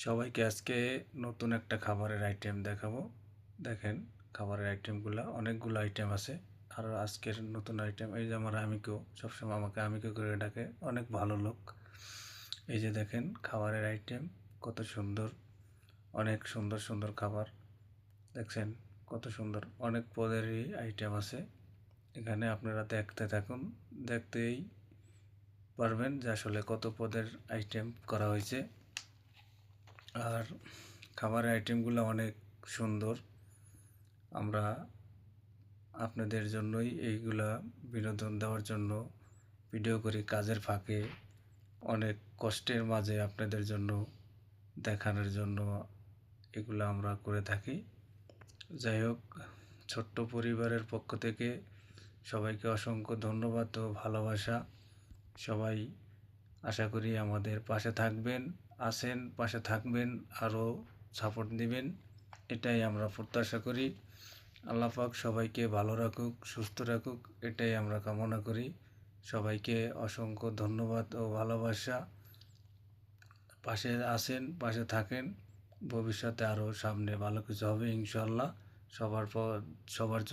সবাইকে আজকে নতুন একটা খাবারের আইটেম দেখাবো। দেখেন খাবারের আইটেমগুলা অনেকগুলো আইটেম আছে। আর আজকের নতুন আইটেম এই যে আমার আমিকো, সবসময় আমাকে আমিকো করে ডাকে, অনেক ভালো লোক। এই যে দেখেন খাবারের আইটেম কত সুন্দর, অনেক সুন্দর সুন্দর খাবার। দেখছেন কত সুন্দর, অনেক পদেরই আইটেম আছে এখানে। আপনারা দেখতে থাকুন, দেখতেই পারবেন যে আসলে কত পদের আইটেম করা হয়েছে। আর খাবারের আইটেমগুলো অনেক সুন্দর। আমরা আপনাদের জন্যই এইগুলা বিনোদন দেওয়ার জন্য ভিডিও করি, কাজের ফাঁকে অনেক কষ্টের মাঝে আপনাদের জন্য দেখানোর জন্য এগুলো আমরা করে থাকি। যাই হোক, ছোট্ট পরিবারের পক্ষ থেকে সবাইকে অসংখ্য ধন্যবাদ ও ভালোবাসা। সবাই আশা করি আমাদের পাশে থাকবেন, আছেন, পাশে থাকবেন, আরও সাপোর্ট দিবেন, এটাই আমরা প্রত্যাশা করি। আল্লাহ পাক সবাইকে ভালো রাখুক, সুস্থ রাখুক, এটাই আমরা কামনা করি। সবাইকে অসংখ্য ধন্যবাদ ও ভালোবাসা। পাশে আছেন, পাশে থাকেন, ভবিষ্যতে আরও সামনে ভালো কিছু হবে ইনশাআল্লাহ। সবার জন্য